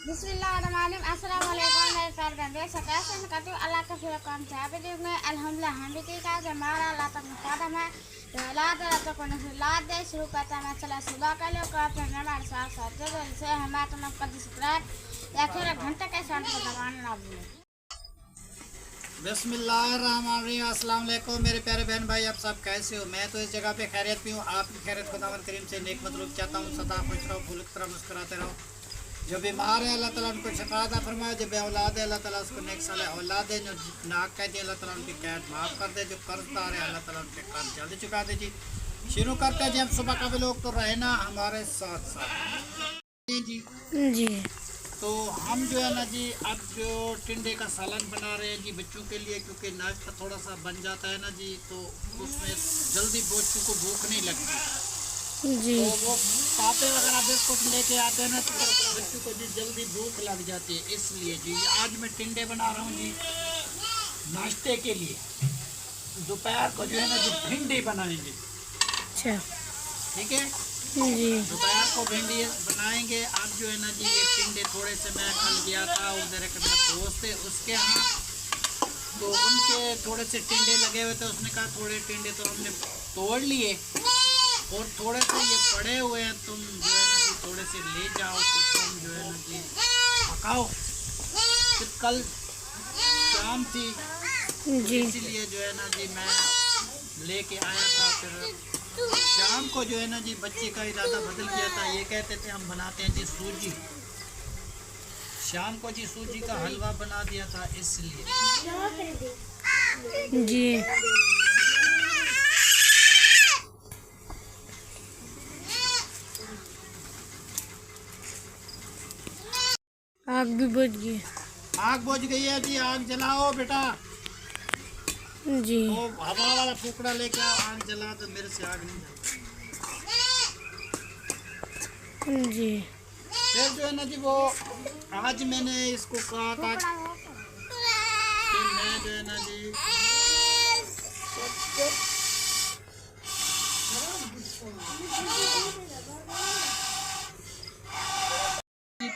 बिस्मिल्लाहिर्रहमानिर्रहीम। अस्सलाम वालेकुम मेरे प्यारे बहन भाई। कैसे करती हूँ अल्लाह का शुक्र काम से आप में अल्हम्दुलिल्लाह हम भी ठीक है। हमारा अल्लाह तक मुकादम है जो औलाद है तो को औलाद दे। शुरू करता है मैं चला सुबह कर लो आप हमारे साथ साथ से हमारे तो कर सब्सक्राइब या फिर घंटे के साथ को दबाना ना भूलें। बिस्मिल्लाहिर्रहमानिर्रहीम। अस्सलाम वालेकुम मेरे प्यारे बहन भाई, आप सब कैसे हो? मैं तो इस जगह पे खैरियत भी हूँ। आपकी खैरियत खुदावंद करीम से नेक मतलूब चाहता हूँ। सदा खुश रहो, फूल की तरह मुस्कुराते रहो। जो बीमार है अल्लाह ताला उनको शफाअत फरमाए। जो बेऔलाद है अल्लाह ताला उसको नेक सालेह औलाद है। जो नाक कहते हैं अल्लाह ताला उनकी कैद माफ़ कर दे। जो कर्जदार है अल्लाह ताला उनके कर्ज जल्दी चुका दे। जी शुरू करते हैं जी। हम सुबह का भी लोग तो रहना हमारे साथ साथ जी। तो हम जो है ना जी अब जो टिंडे का सालन बना रहे हैं जी बच्चों के लिए, क्योंकि नाश्ता थोड़ा सा बन जाता है ना जी, तो उसमें जल्दी बच्चों को भूख नहीं लगती जी। तो वो पापे वगैरह बिस्कुट लेके आते हैं ना तो बच्चों को जी जल्दी भूख लग जाती है। इसलिए जी आज मैं टिंडे बना रहा हूँ जी नाश्ते के लिए। दोपहर को जो है ना जी भिंडी बनाएंगे। अच्छा ठीक है जी। दोपहर को भिंडी बनाएंगे। अब जो है ना जी ये टिंडे थोड़े से मैं कल गया था उधर एक मेरा दोस्त है उसके यहाँ, तो उनके थोड़े से टिंडे लगे हुए थे। उसने कहा थोड़े टिंडे तो हमने तोड़ लिए और थोड़े से ये पड़े हुए हैं, तुम जो है ना जी थोड़े से ले जाओ तो तुम जो है ना जी पकाओ। फिर कल शाम थी जी, इसीलिए जो है ना जी मैं लेके आया था। फिर शाम को जो है ना जी बच्चे का इरादा बदल गया था। ये कहते थे हम बनाते हैं जी सूजी। शाम को जी सूजी का हलवा बना दिया था इसलिए जी। आग भी बुझ गई। आग बुझ गई है जी। आग जलाओ बेटा जी। तो हवा वाला फूकड़ा लेके आओ, आग जला। तो मेरे से आग नहीं जलती जी। फिर जो है ना जी वो आज मैंने इसको कहा था कि मैं जो है ना जी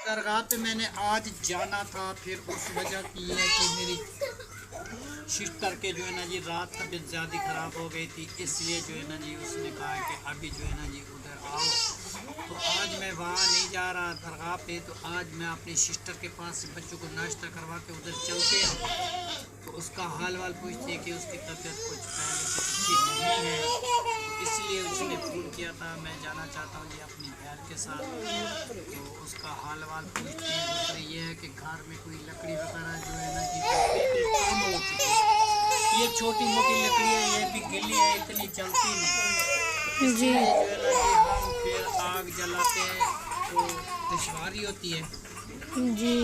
दरगाह पे मैंने आज जाना था। फिर उस वजह की है कि मेरी सिस्टर के जो है ना जी रात तबीयत ज़्यादा ख़राब हो गई थी, इसलिए जो है ना जी उसने कहा कि अभी जो है ना जी उधर आओ। तो आज मैं वहाँ नहीं जा रहा दरगाह पे। तो आज मैं अपनी सिस्टर के पास से बच्चों को नाश्ता करवा के उधर चलते हैं। तो उसका हाल वाल पूछते हैं कि उसकी तबीयत कुछ पहले से अच्छी नहीं है, इसलिए उसने फ़ोन किया था। मैं जाना चाहता हूँ जी अपनी बहन के साथ, तो उसका हाल वाल पूछते हैं। दूसरी ये है कि घर में कोई लकड़ी वगैरह जो है ना जी कम हो चुकी है। ये छोटी मोटी लकड़ी है, ये भी गिली है, इतनी चलती नहीं जी। जो है ना जी हम फिर आग जलाते हैं तो दुश्वारी होती है जी।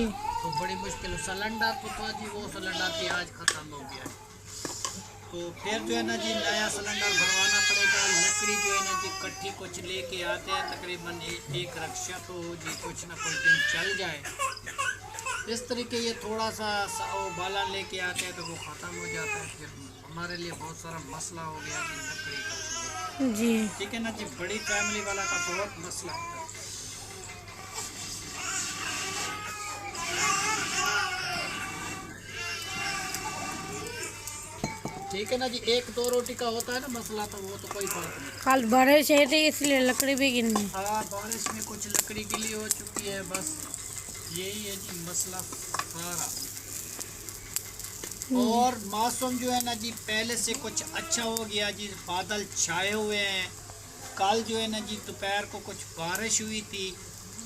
तो बड़ी मुश्किल। सिलेंडर तो था जी, वो सिलेंडर भी आज ख़त्म हो गया है। तो फिर जो है ना जी नया सिलेंडर भरवाना पड़ेगा। लकड़ी जो है ना जी इकट्ठी कुछ लेके आते हैं, तकरीबन एक रक्षा तो जी कुछ ना कुछ दिन चल जाए। इस तरीके ये थोड़ा सा बाला लेके आते हैं तो वो ख़त्म हो जाता है। फिर हमारे लिए बहुत सारा मसला हो गया जी लकड़ी का जी। ठीक है ना जी। बड़ी फैमिली वाला का बहुत मसला होता है। ठीक है ना जी। एक दो रोटी का होता है ना मसला, तो वो तो कोई बात नहीं। कल बारिश है थी इसलिए लकड़ी भी गिरनी। हाँ बारिश में कुछ लकड़ी गीली हो चुकी है, बस यही है जी मसला सारा। और मौसम जो है ना जी पहले से कुछ अच्छा हो गया जी। बादल छाए हुए हैं। कल जो है ना जी दोपहर को कुछ बारिश हुई थी,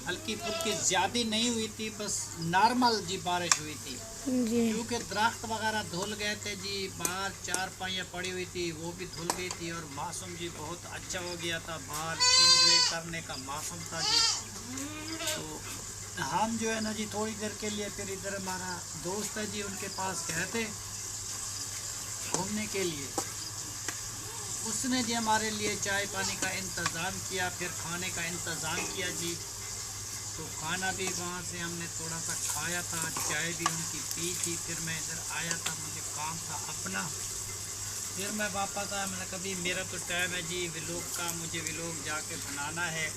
हल्की फुल्की, ज़्यादा नहीं हुई थी, बस नॉर्मल जी बारिश हुई थी। क्योंकि दरख्त वगैरह धुल गए थे जी। बाहर चार पाइयाँ पड़ी हुई थी, वो भी धुल गई थी। और मौसम जी बहुत अच्छा हो गया था। बाहर इंजॉय करने का मौसम था जी। तो हम जो है ना जी थोड़ी देर के लिए फिर इधर हमारा दोस्त है जी उनके पास गए थे घूमने के लिए। उसने जी हमारे लिए चाय पानी का इंतज़ाम किया, फिर खाने का इंतज़ाम किया जी। तो खाना भी वहाँ से हमने थोड़ा सा खाया था, चाय भी उनकी पी थी। फिर मैं इधर आया था, मुझे काम था अपना। फिर मैं वापस आया। मैंने कभी मेरा तो टाइम है जी व्लॉग का, मुझे व्लॉग जाके बनाना है।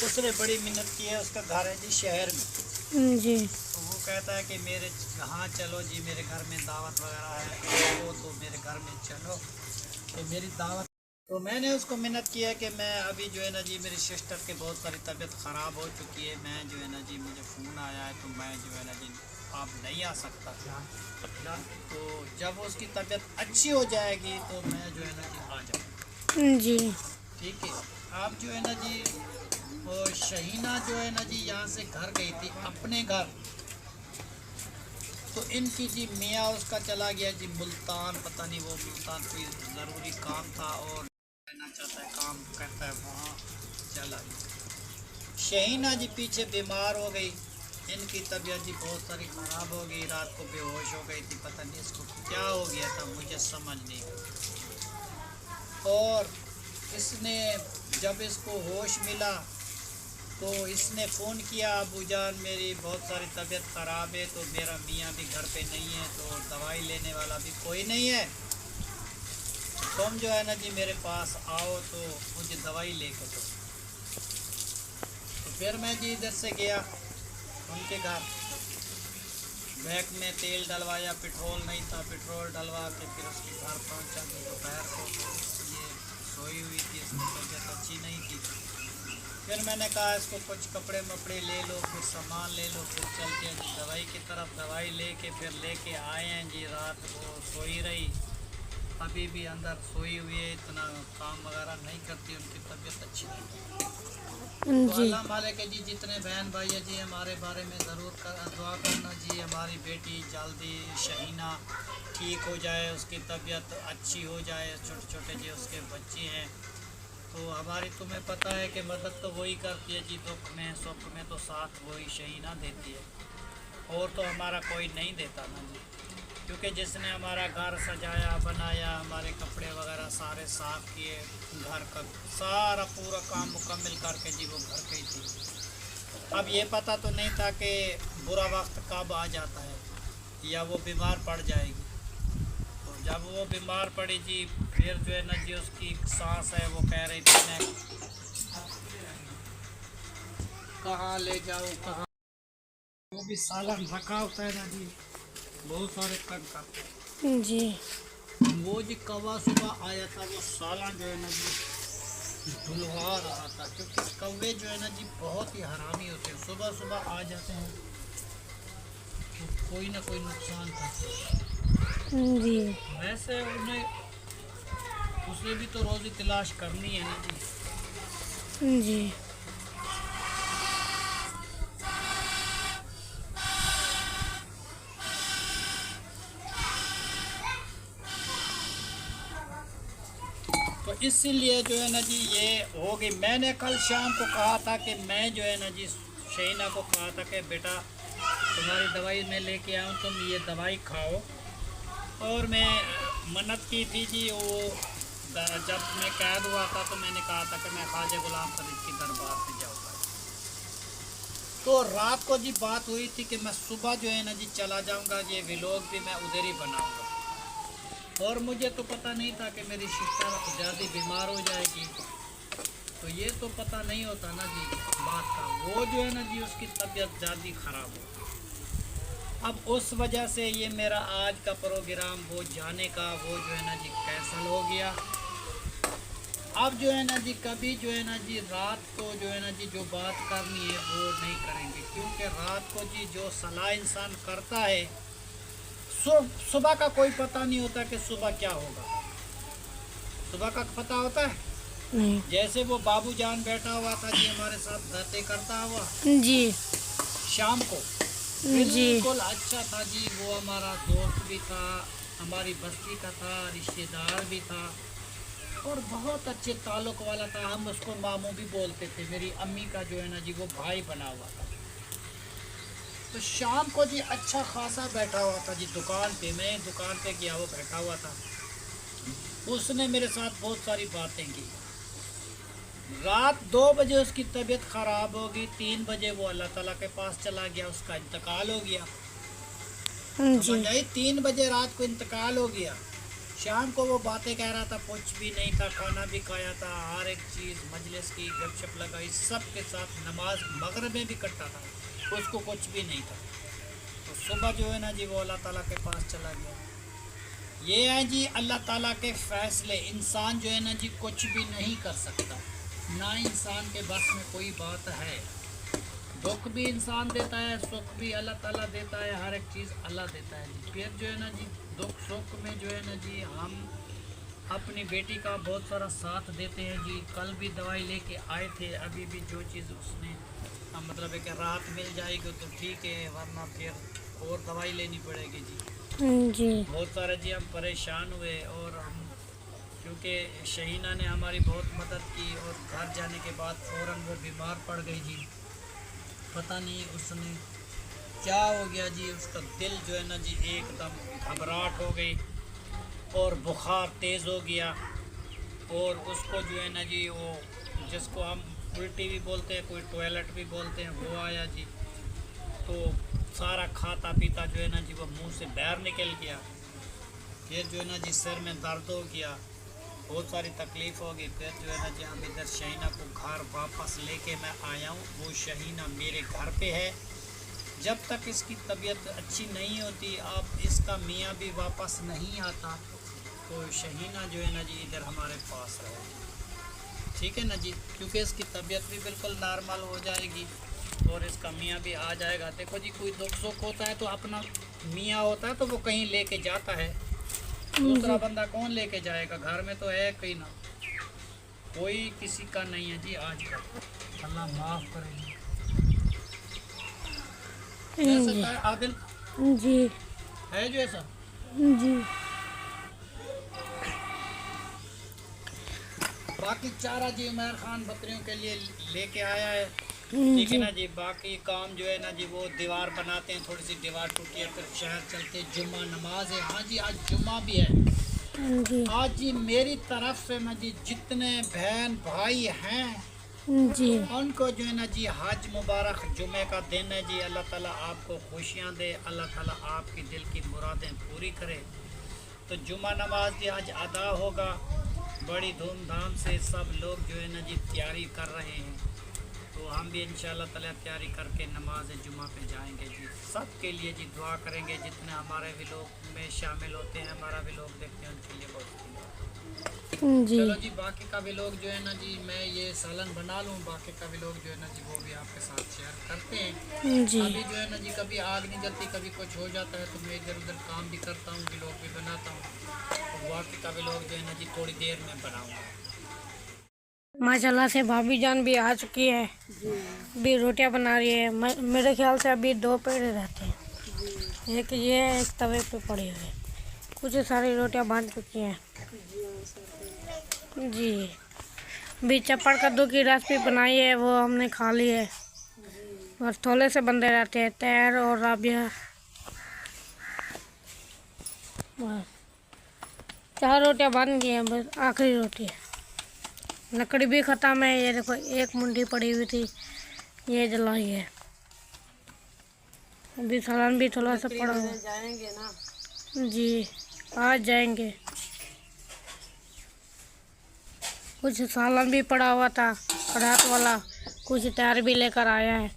उसने बड़ी मेहनत की है, उसका घर है जी शहर में। जी। तो वो कहता है कि मेरे हाँ चलो जी, मेरे घर में दावत वगैरह है तो मेरे घर में चलो, तो मेरी दावत। तो मैंने उसको मिन्नत किया कि मैं अभी जो है ना जी, मेरी सिस्टर की बहुत सारी तबीयत ख़राब हो चुकी है, मैं जो है ना जी, मुझे फ़ोन आया है, तो मैं जो है ना जी आप नहीं आ सकता। तो जब उसकी तबीयत अच्छी हो जाएगी तो मैं जो है ना जी आ जाऊँगा। जी। ठीक है। आप जो है ना जी, वो शहीना जो है ना जी यहाँ से घर गई थी अपने घर, तो इनकी जी मियाँ उसका चला गया जी मुल्तान, पता नहीं वो मुल्तान कोई ज़रूरी काम था और रहना चाहता है, काम करता है, वहाँ चला गया। शहीना जी पीछे बीमार हो गई, इनकी तबीयत जी बहुत सारी ख़राब हो गई, रात को बेहोश हो गई थी, पता नहीं इसको क्या हो गया था, मुझे समझ नहीं आया। और इसने जब इसको होश मिला तो इसने फ़ोन किया, अबू जान मेरी बहुत सारी तबीयत ख़राब है, तो मेरा मियाँ भी घर पे नहीं है, तो दवाई लेने वाला भी कोई नहीं है, तुम जो है ना जी मेरे पास आओ तो मुझे दवाई लेके दो। तो फिर मैं जी इधर से गया उनके घर, बैग में तेल डलवाया, पेट्रोल नहीं था, पेट्रोल डलवा के फिर उसके घर पहुँचा। दोपहर को ये सोई हुई थी, इसकी तबीयत अच्छी नहीं थी। फिर मैंने कहा इसको कुछ कपड़े वपड़े ले लो, कुछ सामान ले लो, फिर चलते हैं जी दवाई की तरफ। दवाई लेके फिर लेके आए हैं जी, रात वो सोई रही, अभी भी अंदर सोई हुई है, इतना काम वगैरह नहीं करती, उनकी तबीयत अच्छी नहीं। तो जी। अल्लाह मालिक है जी, जितने बहन भाई है जी हमारे बारे में ज़रूर दुआ करना जी, हमारी बेटी जल्दी शहीना ठीक हो जाए, उसकी तबीयत अच्छी हो जाए, छोटे छोटे जी उसके बच्चे हैं। तो हमारी तुम्हें पता है कि मदद तो वही करती है जी, दुख में सुख में तो साथ वही शहीना देती है, और तो हमारा कोई नहीं देता ना जी, क्योंकि जिसने हमारा घर सजाया बनाया, हमारे कपड़े वगैरह सारे साफ़ किए, घर का सारा पूरा काम मुकम्मल करके जी वो घर गई थी। अब ये पता तो नहीं था कि बुरा वक्त कब आ जाता है या वो बीमार पड़ जाएगी। तो जब वो बीमार पड़ी जी, फिर जो है ना जी उसकी सांस है, वो कह रही थी मैं कहाँ ले जाऊँ, कहाँ, वो भी सालन रखा होता है ना जी, बहुत सारे तंग करते। जी। वो जी कौवा सुबह आया था, वो सालन जो है ना जी धुलवा रहा था, क्योंकि कौवे जो है ना जी बहुत ही हरामी होते हैं, सुबह सुबह आ जाते हैं तो कोई ना कोई नुकसान करते हैं। जी। वैसे उसने भी तो रोज़ी तलाश करनी है ना जी। जी। तो इसीलिए जो है ना जी ये हो गई। मैंने कल शाम को कहा था कि मैं जो है ना जी शहीना को कहा था कि बेटा तुम्हारी दवाई मैं लेके आऊँ, तुम ये दवाई खाओ, और मैं मन्नत की थी जी, वो जब मैं कैद हुआ था तो मैंने कहा था कि मैं ख्वाजा गुलाम फरीद की दरबार पे जाऊँगा। तो रात को जी बात हुई थी कि मैं सुबह जो है ना जी चला जाऊँगा, ये व्लॉग भी मैं उधर ही बनाऊँगा, और मुझे तो पता नहीं था कि मेरी सिस्टर ज़्यादा बीमार हो जाएगी, तो ये तो पता नहीं होता ना जी बात का। वो जो है ना जी उसकी तबीयत ज़्यादा ख़राब हो, अब उस वजह से ये मेरा आज का प्रोग्राम वो जाने का वो जो है ना जी कैंसल हो गया। अब जो है ना जी कभी जो है ना जी रात को जो है ना जी जो बात करनी है वो नहीं करेंगे, क्योंकि रात को जी जो सलाह इंसान करता है, सुबह का कोई पता नहीं होता कि सुबह क्या होगा। सुबह का पता होता है नहीं। जैसे वो बाबू जान बैठा हुआ था जी हमारे साथ बातें करता हुआ जी। शाम को, जी। बिल्कुल अच्छा था जी, वो हमारा दोस्त भी था, हमारी बस्ती का था, रिश्तेदार भी था, और बहुत अच्छे ताल्लुक वाला था। हम उसको मामू भी बोलते थे, मेरी अम्मी का जो है ना जी वो भाई बना हुआ था। तो शाम को जी अच्छा खासा बैठा हुआ था जी दुकान पे, मैं दुकान पे गया, वो बैठा हुआ था, उसने मेरे साथ बहुत सारी बातें की। रात 2 बजे उसकी तबीयत ख़राब हो गई, 3 बजे वो अल्लाह ताला के पास चला गया, उसका इंतकाल हो गया। जी। 3 बजे रात को इंतकाल हो गया। शाम को वो बातें कह रहा था, कुछ भी नहीं था, खाना भी खाया था, हर एक चीज़ मजलिस की गपशप लगाई, सब के साथ नमाज मगरिब में भी कटा था। उसको कुछ भी नहीं था। तो सुबह जो है ना जी वो अल्लाह ताला के पास चला गया। ये है जी अल्लाह ताला के फैसले। इंसान जो है ना जी कुछ भी नहीं कर सकता, ना इंसान के बस में कोई बात है। दुख भी इंसान देता है, सुख भी अल्लाह ताला देता है, हर एक चीज़ अल्लाह देता है जी। फिर जो है ना जी दुख सुख में जो है ना जी हम अपनी बेटी का बहुत सारा साथ देते हैं जी। कल भी दवाई लेके आए थे, अभी भी जो चीज़ उसने मतलब है कि राहत मिल जाएगी तो ठीक है, वरना फिर और दवाई लेनी पड़ेगी जी। बहुत सारे जी हम परेशान हुए, और हम क्योंकि शहीना ने हमारी बहुत मदद की, और घर जाने के बाद फ़ौरन वो बीमार पड़ गई जी। पता नहीं उसने क्या हो गया जी, उसका दिल जो है ना जी एकदम घबराहट हो गई और बुखार तेज़ हो गया, और उसको जो है ना जी वो जिसको हम उल्टी भी बोलते हैं, कोई टॉयलेट भी बोलते हैं, वो आया जी। तो सारा खाता पीता जो है ना जी वो मुंह से बाहर निकल गया। फिर जो है ना जी सिर में दर्द हो गया, बहुत सारी तकलीफ़ हो गई। फिर जो है ना जी हम इधर शहीना को घर वापस लेके मैं आया हूँ। वो शहीना मेरे घर पे है। जब तक इसकी तबीयत अच्छी नहीं होती, आप इसका मियाँ भी वापस नहीं आता, तो शहीना जो है ना जी इधर हमारे पास रहेगी, ठीक है ना जी। क्योंकि इसकी तबीयत भी बिल्कुल नॉर्मल हो जाएगी और इसका मियाँ भी आ जाएगा। देखो जी कोई दुख सुख होता है तो अपना मियाँ होता है तो वो कहीं लेके जाता है, दूसरा बंदा कौन लेके जाएगा? घर में तो है कहीं ना, कोई किसी का नहीं है जी आजकल। अल्लाह माफ़ करे जी। ऐसा है आदिल जी है जो ऐसा जी। बाकी चारा जी उमर खान बकरियों के लिए लेके आया है, ठीक है ना जी। बाकी काम जो है ना जी वो दीवार बनाते हैं, थोड़ी सी दीवार टूटी है, फिर शहर चलते, जुम्मा नमाज है। हाँ जी आज जुम्मा भी है आज जी। मेरी तरफ से ना जी जितने बहन भाई हैं जी उनको जो है ना जी हज मुबारक। जुमे का दिन है जी। अल्लाह ताला आपको खुशियाँ दे, अल्लाह ताला आपकी दिल की मुरादें पूरी करे। तो जुमा नमाज जी आज अदा होगा बड़ी धूमधाम से। सब लोग जो है ना जी तैयारी कर रहे हैं, तो हम भी इंशाल्लाह ताला तैयारी करके नमाज जुमा पे जाएंगे जी। सब के लिए जी दुआ करेंगे, जितने हमारे भी लोग में शामिल होते हैं, हमारा भी लोग देखते हैं, उनके लिए बहुत जी। चलो जी बाकी का भी लोग जो है ना जी मैं ये सालन बना लूँ, बाकी का भी लोग जो है ना जी वो भी आपके साथ शेयर करते हैं जी अभी जो है ना जी कभी आग नहीं जलती, कभी कुछ हो जाता है, तो मैं इधर उधर काम भी करता हूँ, व्लॉग भी बनाता हूँ, तो बाकी का भी लोग जो है ना जी थोड़ी देर में बनाऊँगा। माशाल्लाह से भाभी जान भी आ चुकी है, अभी रोटियां बना रही है। मेरे ख्याल से अभी 2 पेड़े रहते हैं, एक ये है, एक तवे पे पड़ी हुई है। कुछ सारी रोटियां बन चुकी हैं जी। अभी चप्पड़ कद्दू की रेसिपी बनाई है, वो हमने खा ली है, और थोड़े से बंदे रहते हैं, तैर और राबिया। बस 4 रोटियां बन गई हैं, बस आखिरी रोटी है। लकड़ी भी ख़त्म है, ये देखो एक मुंडी पड़ी हुई थी, ये जलाई है। अभी सालन भी थोड़ा सा पड़ा हुआ जाएंगे ना जी, आज जाएंगे। कुछ सालन भी पड़ा हुआ था रात वाला, कुछ तैयार भी लेकर आया है,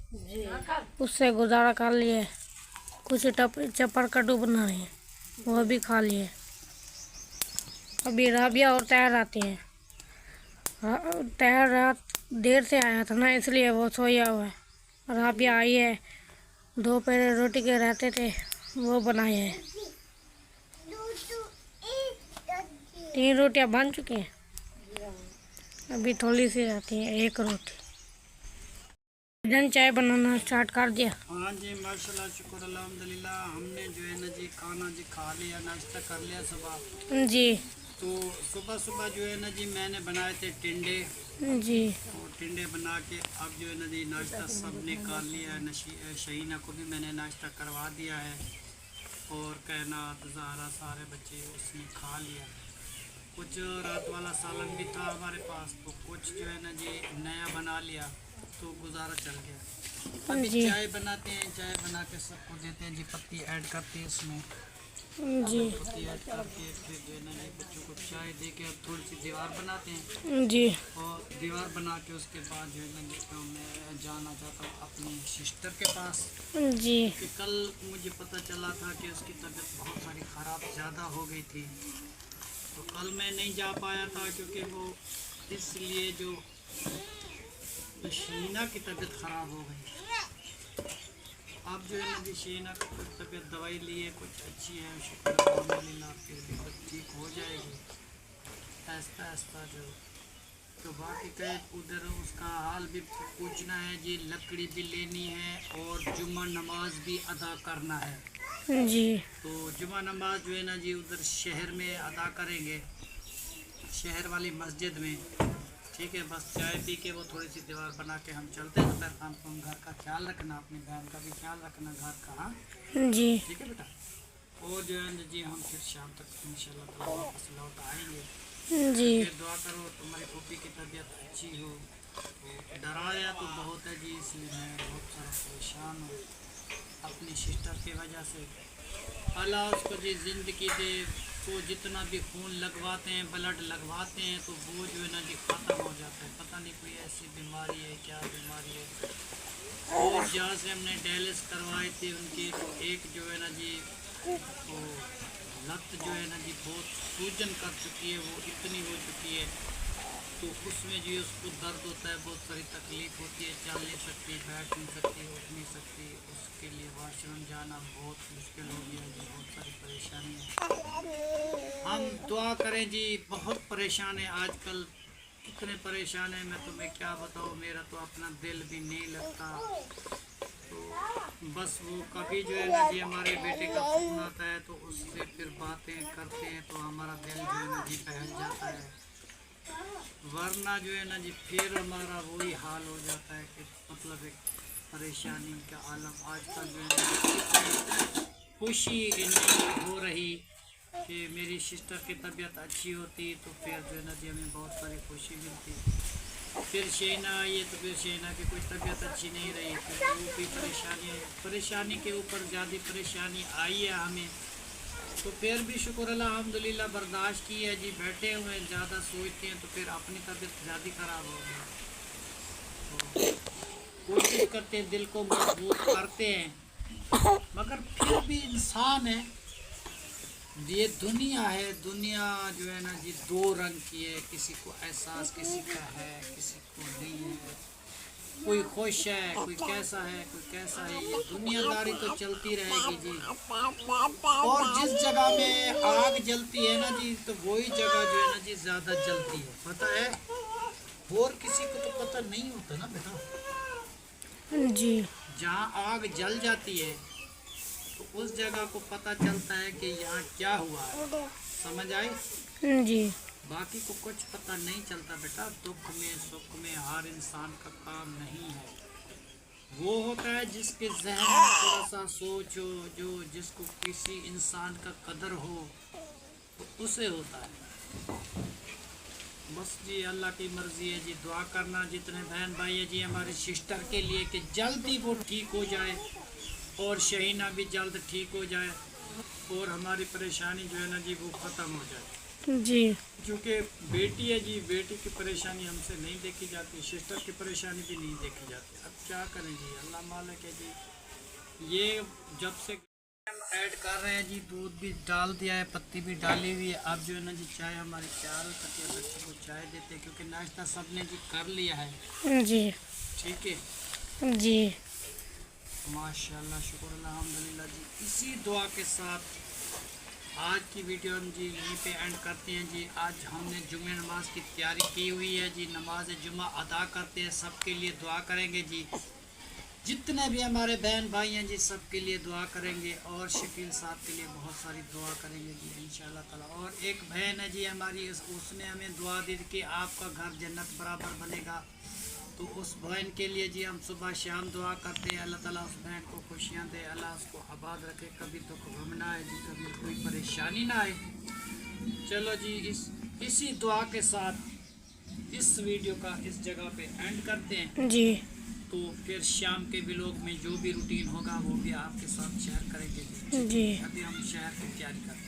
उससे गुजारा कर लिए। कुछ चप्पड़ कद्दू बना रहे हैं, वो भी खा लिए। अभी राबिया और तैयार आते हैं। तैयार रात देर से आया था ना, इसलिए वो सोया हुआ है। राबिया आई है, 2 पेड़े रोटी के रहते थे, वो बनाए हैं। 3 रोटियां बन चुकी हैं, अभी थोड़ी सी रहती है, 1 रोटी। जन चाय बनाना स्टार्ट कर दिया। हाँ जी माशाल्लाह शुक्र अल्हम्दुलिल्लाह। हमने जो है ना जी खाना जी खा लिया, नाश्ता कर लिया सुबह। जी तो सुबह सुबह जो है ना जी मैंने बनाए थे टिंडे जी और टिंडे बना के अब जो है ना जी नाश्ता सब ने कर लिया है। शहीना को भी मैंने नाश्ता करवा दिया है, और कायनात ज़हरा सारे बच्चे उसने खा लिया। कुछ रात वाला सालन भी था हमारे पास, तो कुछ जो है ना जी नया बना लिया, तो गुजारा चल गया। अभी जी। चाय बनाते हैं, चाय बना के सबको देते हैं जी, पत्ती ऐड करते हैं इसमें, जी पत्ती ऐड करके फिर जो है ना ये बच्चों को चाय दे के अब थोड़ी सी दीवार बनाते हैं जी और दीवार बना के उसके बाद जो है ना जी तो मैं जाना चाहता हूँ अपनी सिस्टर के पास जी कि कल मुझे पता चला था कि उसकी तबीयत बहुत सारी ख़राब ज़्यादा हो गई थी। तो कल मैं नहीं जा पाया था क्योंकि वो इसलिए जो शीना की तबीयत ख़राब हो गई। अब जो है ना जी शीना की तबीयत दवाई लिए कुछ अच्छी है, शुक्र अल्हम्दुलिल्लाह, फिर भी कुछ ठीक हो जाएगी आहिस्ता आहिस्ता जो। तो बाकी कहे उधर उसका हाल भी पूछना है जी, लकड़ी भी लेनी है और जुम्मा नमाज भी अदा करना है जी तो जुम्मा नमाज जो है ना जी उधर शहर में अदा करेंगे, शहर वाली मस्जिद में। ठीक है, बस चाय पी के वो थोड़ी सी दीवार बना के हम चलते हैं। दोपहर शाम को हम घर का ख्याल रखना, अपनी बहन का भी ख्याल रखना, घर का। हाँ जी ठीक है बेटा। और जो है ना जी हम फिर शाम तक इंशाल्लाह ताला वापस लौट आएंगे। जी फिर दुआ करो तुम्हारी पप्पी की तबीयत अच्छी हो। तो डराया तो बहुत है जी, इसलिए मैं बहुत सारा परेशान हूँ अपनी सिस्टर की वजह से। अल्लाह उसको जी ज़िंदगी दे। तो जितना भी खून लगवाते हैं, ब्लड लगवाते हैं, तो वो जो है ना जी ख़त्म हो जाता है। पता नहीं कोई ऐसी बीमारी है, क्या बीमारी है। और जहाँ से हमने डायलिसिस करवाए थे उनकी, तो एक जो है ना जी तो लत जो है ना जी बहुत सूजन कर चुकी है, वो इतनी हो चुकी है। तो उसमें जी उसको दर्द होता है, बहुत सारी तकलीफ़ होती है, चल नहीं सकती, बैठ नहीं सकती, उठ नहीं सकती। उसके लिए वॉशरूम जाना बहुत मुश्किल हो गया जी, बहुत सारी परेशानी है। हम दुआ करें जी, बहुत परेशान है आजकल, इतने परेशान है मैं तुम्हें क्या बताऊँ, मेरा तो अपना दिल भी नहीं लगता। तो बस वो कभी जो है ना जी हमारे बेटे का फोन आता है तो उससे फिर बातें करते हैं तो हमारा दिल जो है ना जी बहल जाता है। वरना जो है ना जी फिर हमारा वही हाल हो जाता है कि मतलब एक परेशानी का आलम। आजकल जो है ना खुशी नहीं हो रही कि मेरी सिस्टर की तबीयत अच्छी होती तो फिर जो है ना जी हमें बहुत सारी खुशी मिलती। फिर शेना आई है तो फिर शेना की कोई तबीयत अच्छी नहीं रही, फिर वो भी परेशानी के ऊपर ज़्यादा परेशानी आई है हमें। तो फिर भी शुक्र अल्हम्दुलिल्लाह बर्दाश्त की है जी, बैठे हुए हैं। ज़्यादा सोचते हैं तो फिर अपनी तबीयत ज़्यादा ख़राब हो गई। तो कोशिश करते हैं, दिल को मजबूत करते हैं, मगर फिर भी इंसान है, ये दुनिया है। दुनिया जो है ना जी दो रंग की है, किसी को एहसास किसी का है, किसी को नहीं है। कोई खुश है, कोई कैसा है, कोई कैसा है। ये दुनियादारी तो चलती रहेगी जी। और जिस जगह में आग जलती है ना जी, तो वही जगह जो है ना जी ज़्यादा जलती है, पता है। और किसी को तो पता नहीं होता ना बेटा। जी जहाँ आग जल जाती है तो उस जगह को पता चलता है कि यहाँ क्या हुआ है, समझ आई। जी बाकी को कुछ पता नहीं चलता बेटा। दुख में सुख में हर इंसान का काम नहीं है। वो होता है जिसके जहन में थोड़ा सा सोच हो, जो जिसको किसी इंसान का कदर हो, तो उसे होता है। बस जी अल्लाह की मर्ज़ी है जी। दुआ करना जितने बहन भाई है जी हमारी सिस्टर के लिए कि जल्दी वो ठीक हो जाए और शहीना भी जल्द ठीक हो जाए और हमारी परेशानी जो है ना जी वो ख़त्म हो जाए जी क्योंकि बेटी है जी, बेटी की परेशानी हमसे नहीं देखी जाती, सिस्टर की परेशानी भी नहीं देखी जाती। अब क्या करें जी, अल्लाह मालिक है जी। ये जब से हम ऐड कर रहे हैं जी, दूध भी डाल दिया है, पत्ती भी डाली हुई है। अब जो है ना जी चाय हमारी तैयार हो सकती है, बच्चों को चाय देते हैं क्योंकि नाश्ता सब ने जी कर लिया है। जी ठीक है जी माशाल्लाह, शुक्र अल्हम्दुलिल्लाह जी। इसी दुआ के साथ आज की वीडियो हम जी यहीं पे एंड करते हैं जी। आज हमने जुम्मे नमाज की तैयारी की हुई है जी, नमाज जुम्मा अदा करते हैं, सबके लिए दुआ करेंगे जी। जितने भी हमारे बहन भाई हैं जी सबके लिए दुआ करेंगे और शकील साहब के लिए बहुत सारी दुआ करेंगे जी इंशाल्लाह ताला। और एक बहन है जी हमारी, उसने हमें दुआ दी कि आपका घर जन्नत बराबर बनेगा। तो उस बहन के लिए जी हम सुबह शाम दुआ करते हैं, अल्लाह ताला उस बहन को खुशियाँ दे, अल्लाह उसको आबाद रखे, कभी दुख गम ना आए जी, कभी कोई परेशानी ना आए। चलो जी इसी दुआ के साथ इस वीडियो का इस जगह पे एंड करते हैं जी तो फिर शाम के व्लॉग में जो भी रूटीन होगा वो भी आपके साथ शेयर करेंगे जी। जी। अभी हम शहर की तैयारी कर रहे हैं।